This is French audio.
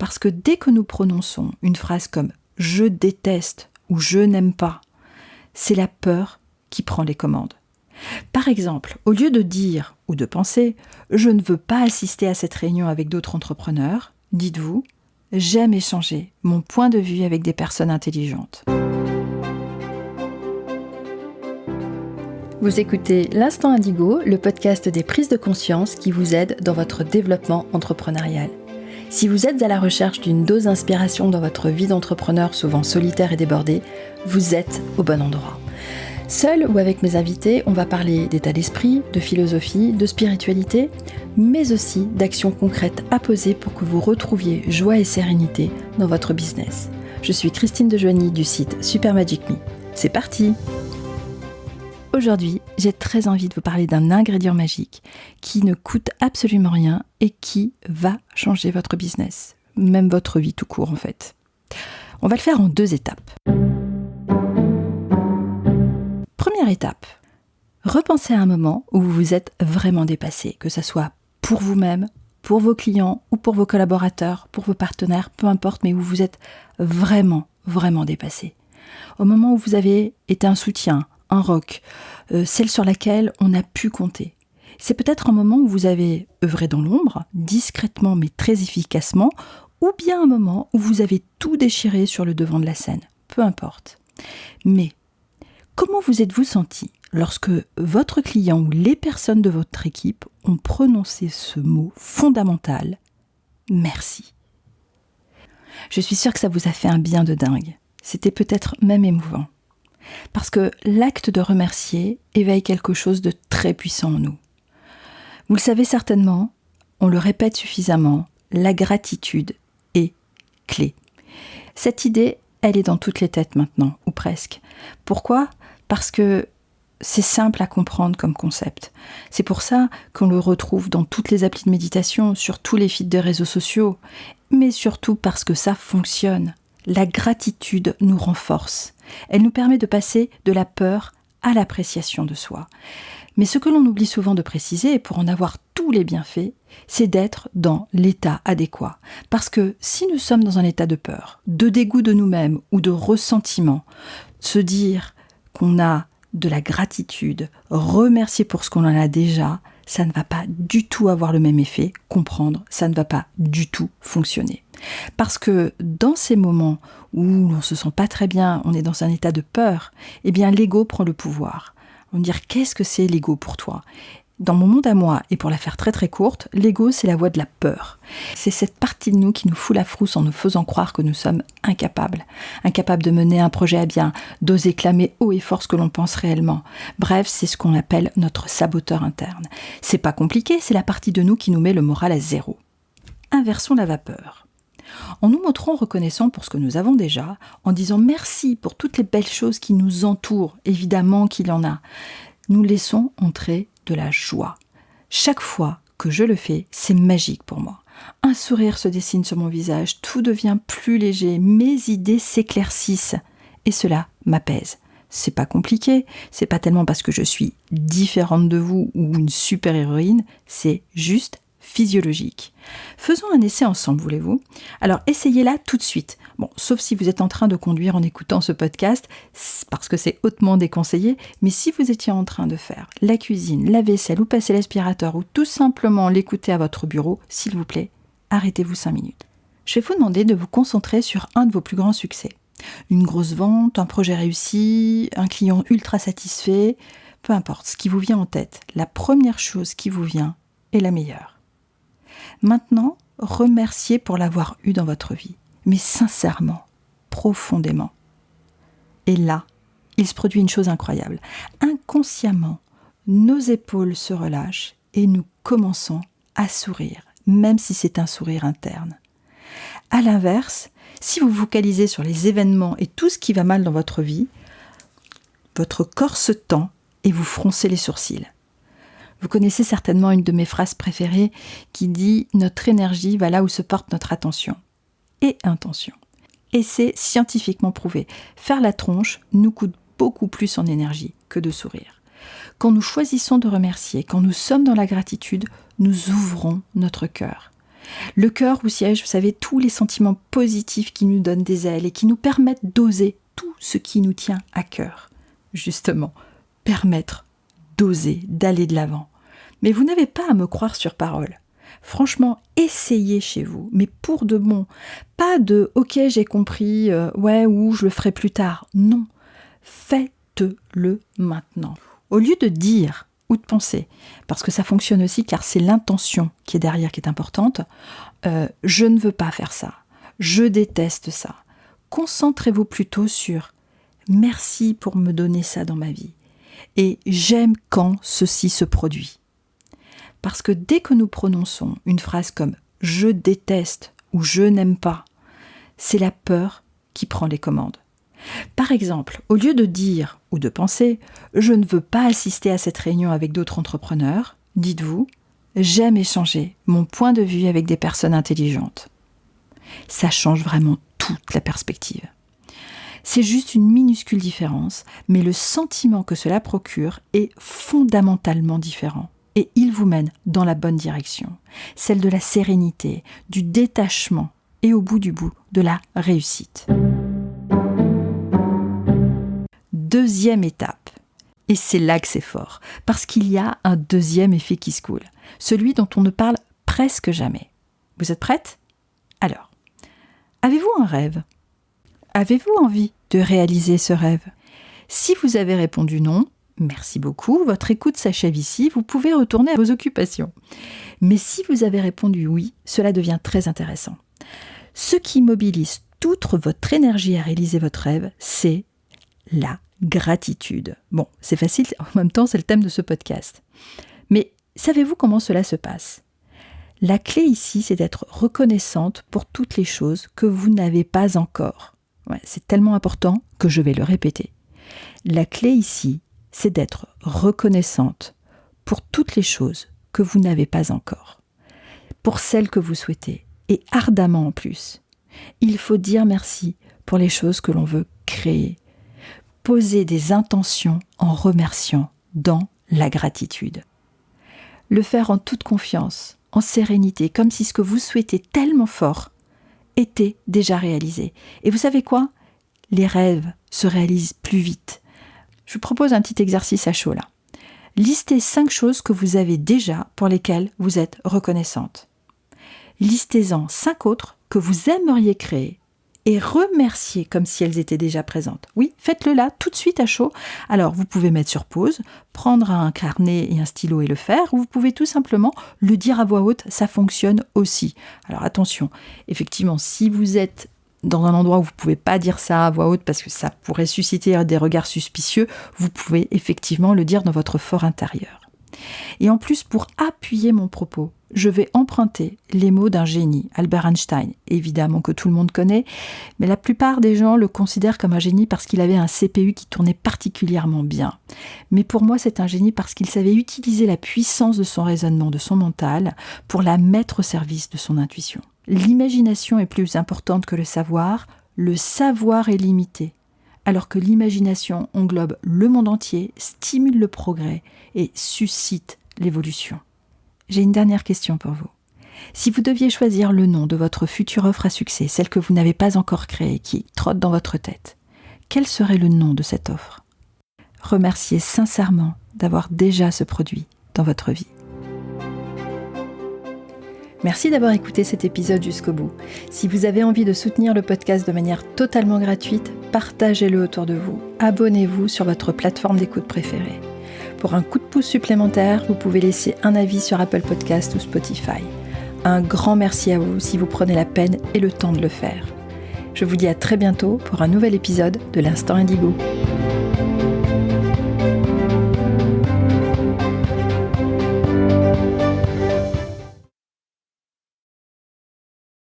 Parce que dès que nous prononçons une phrase comme « je déteste » ou « je n'aime pas », c'est la peur qui prend les commandes. Par exemple, au lieu de dire ou de penser « je ne veux pas assister à cette réunion avec d'autres entrepreneurs », dites-vous « j'aime échanger mon point de vue avec des personnes intelligentes ». Vous écoutez l'Instant Indigo, le podcast des prises de conscience qui vous aide dans votre développement entrepreneurial. Si vous êtes à la recherche d'une dose d'inspiration dans votre vie d'entrepreneur souvent solitaire et débordée, vous êtes au bon endroit. Seul ou avec mes invités, on va parler d'état d'esprit, de philosophie, de spiritualité, mais aussi d'actions concrètes à poser pour que vous retrouviez joie et sérénité dans votre business. Je suis Christine Dejoigny du site Super Magic Me. C'est parti! Aujourd'hui, j'ai très envie de vous parler d'un ingrédient magique qui ne coûte absolument rien et qui va changer votre business, même votre vie tout court en fait. On va le faire en 2 étapes. Première étape, repensez à un moment où vous vous êtes vraiment dépassé, que ce soit pour vous-même, pour vos clients ou pour vos collaborateurs, pour vos partenaires, peu importe, mais où vous êtes vraiment dépassé. Au moment où vous avez été un soutien, un roc, celle sur laquelle on a pu compter. C'est peut-être un moment où vous avez œuvré dans l'ombre, discrètement mais très efficacement, ou bien un moment où vous avez tout déchiré sur le devant de la scène, peu importe. Mais comment vous êtes-vous senti lorsque votre client ou les personnes de votre équipe ont prononcé ce mot fondamental, merci? Je suis sûre que ça vous a fait un bien de dingue. C'était peut-être même émouvant. Parce que l'acte de remercier éveille quelque chose de très puissant en nous. Vous le savez certainement, on le répète suffisamment, la gratitude est clé. Cette idée, elle est dans toutes les têtes maintenant, ou presque. Pourquoi ? Parce que c'est simple à comprendre comme concept. C'est pour ça qu'on le retrouve dans toutes les applis de méditation, sur tous les feeds de réseaux sociaux, mais surtout parce que ça fonctionne. La gratitude nous renforce. Elle nous permet de passer de la peur à l'appréciation de soi. Mais ce que l'on oublie souvent de préciser, pour en avoir tous les bienfaits, c'est d'être dans l'état adéquat. Parce que si nous sommes dans un état de peur, de dégoût de nous-mêmes ou de ressentiment, se dire qu'on a de la gratitude, remercier pour ce qu'on en a déjà, ça ne va pas du tout avoir le même effet, comprendre, ça ne va pas du tout fonctionner. Parce que dans ces moments où on ne se sent pas très bien, on est dans un état de peur, eh bien l'ego prend le pouvoir. On va dire, qu'est-ce que c'est l'ego pour toi ? Dans mon monde à moi, et pour la faire très très courte, l'ego c'est la voix de la peur. C'est cette partie de nous qui nous fout la frousse en nous faisant croire que nous sommes incapables. Incapables de mener un projet à bien, d'oser clamer haut et fort ce que l'on pense réellement. Bref, c'est ce qu'on appelle notre saboteur interne. C'est pas compliqué, c'est la partie de nous qui nous met le moral à 0. Inversons la vapeur. En nous montrant reconnaissants pour ce que nous avons déjà, en disant merci pour toutes les belles choses qui nous entourent, évidemment qu'il y en a, nous laissons entrer de la joie. Chaque fois que je le fais, c'est magique pour moi. Un sourire se dessine sur mon visage, tout devient plus léger, mes idées s'éclaircissent et cela m'apaise. C'est pas compliqué, c'est pas tellement parce que je suis différente de vous ou une super-héroïne, c'est juste physiologique. Faisons un essai ensemble, voulez-vous ? Alors, essayez-la tout de suite. Bon, sauf si vous êtes en train de conduire en écoutant ce podcast, parce que c'est hautement déconseillé, mais si vous étiez en train de faire la cuisine, la vaisselle ou passer l'aspirateur ou tout simplement l'écouter à votre bureau, s'il vous plaît, arrêtez-vous 5 minutes. Je vais vous demander de vous concentrer sur un de vos plus grands succès. Une grosse vente, un projet réussi, un client ultra satisfait, peu importe, ce qui vous vient en tête, la première chose qui vous vient est la meilleure. Maintenant, remerciez pour l'avoir eu dans votre vie, mais sincèrement, profondément. Et là, il se produit une chose incroyable. Inconsciemment, nos épaules se relâchent et nous commençons à sourire, même si c'est un sourire interne. À l'inverse, si vous vous focalisez sur les événements et tout ce qui va mal dans votre vie, votre corps se tend et vous froncez les sourcils. Vous connaissez certainement une de mes phrases préférées qui dit « Notre énergie va là où se porte notre attention et intention ». Et c'est scientifiquement prouvé. Faire la tronche nous coûte beaucoup plus en énergie que de sourire. Quand nous choisissons de remercier, quand nous sommes dans la gratitude, nous ouvrons notre cœur. Le cœur où siègent, vous savez, tous les sentiments positifs qui nous donnent des ailes et qui nous permettent d'oser tout ce qui nous tient à cœur. Justement, permettre d'oser, d'aller de l'avant. Mais vous n'avez pas à me croire sur parole. Franchement, essayez chez vous, mais pour de bon. Pas de « ok, j'ai compris, ou je le ferai plus tard ». Non, faites-le maintenant. Au lieu de dire ou de penser, parce que ça fonctionne aussi car c'est l'intention qui est derrière qui est importante, je ne veux pas faire ça, je déteste ça. Concentrez-vous plutôt sur « merci pour me donner ça dans ma vie » et « j'aime quand ceci se produit ». Parce que dès que nous prononçons une phrase comme « je déteste » ou « je n'aime pas », c'est la peur qui prend les commandes. Par exemple, au lieu de dire ou de penser « je ne veux pas assister à cette réunion avec d'autres entrepreneurs », dites-vous « j'aime échanger mon point de vue avec des personnes intelligentes ». Ça change vraiment toute la perspective. C'est juste une minuscule différence, mais le sentiment que cela procure est fondamentalement différent. Et il vous mène dans la bonne direction, celle de la sérénité, du détachement et au bout du bout, de la réussite. Deuxième étape, et c'est là que c'est fort, parce qu'il y a un deuxième effet qui se coule, celui dont on ne parle presque jamais. Vous êtes prête ? Alors, avez-vous un rêve ? Avez-vous envie de réaliser ce rêve ? Si vous avez répondu non, merci beaucoup, votre écoute s'achève ici, vous pouvez retourner à vos occupations. Mais si vous avez répondu oui, cela devient très intéressant. Ce qui mobilise toute votre énergie à réaliser votre rêve, c'est la gratitude. Bon, c'est facile, en même temps, c'est le thème de ce podcast. Mais savez-vous comment cela se passe ? La clé ici, c'est d'être reconnaissante pour toutes les choses que vous n'avez pas encore. Ouais, c'est tellement important que je vais le répéter. La clé ici, c'est d'être reconnaissante pour toutes les choses que vous n'avez pas encore, pour celles que vous souhaitez, et ardemment en plus. Il faut dire merci pour les choses que l'on veut créer. Poser des intentions en remerciant dans la gratitude. Le faire en toute confiance, en sérénité, comme si ce que vous souhaitez tellement fort était déjà réalisé. Et vous savez quoi ? Les rêves se réalisent plus vite. Je vous propose un petit exercice à chaud là. Listez 5 choses que vous avez déjà pour lesquelles vous êtes reconnaissante. Listez-en 5 autres que vous aimeriez créer et remerciez comme si elles étaient déjà présentes. Oui, faites-le là, tout de suite à chaud. Alors, vous pouvez mettre sur pause, prendre un carnet et un stylo et le faire, ou vous pouvez tout simplement le dire à voix haute, ça fonctionne aussi. Alors attention, effectivement, si vous êtes dans un endroit où vous ne pouvez pas dire ça à voix haute parce que ça pourrait susciter des regards suspicieux, vous pouvez effectivement le dire dans votre fort intérieur. Et en plus, pour appuyer mon propos, je vais emprunter les mots d'un génie, Albert Einstein, évidemment que tout le monde connaît, mais la plupart des gens le considèrent comme un génie parce qu'il avait un CPU qui tournait particulièrement bien. Mais pour moi, c'est un génie parce qu'il savait utiliser la puissance de son raisonnement, de son mental, pour la mettre au service de son intuition. L'imagination est plus importante que le savoir est limité, alors que l'imagination englobe le monde entier, stimule le progrès et suscite l'évolution. J'ai une dernière question pour vous. Si vous deviez choisir le nom de votre future offre à succès, celle que vous n'avez pas encore créée, qui trotte dans votre tête, quel serait le nom de cette offre ? Remerciez sincèrement d'avoir déjà ce produit dans votre vie. Merci d'avoir écouté cet épisode jusqu'au bout. Si vous avez envie de soutenir le podcast de manière totalement gratuite, partagez-le autour de vous. Abonnez-vous sur votre plateforme d'écoute préférée. Pour un coup de pouce supplémentaire, vous pouvez laisser un avis sur Apple Podcast ou Spotify. Un grand merci à vous si vous prenez la peine et le temps de le faire. Je vous dis à très bientôt pour un nouvel épisode de l'Instant Indigo.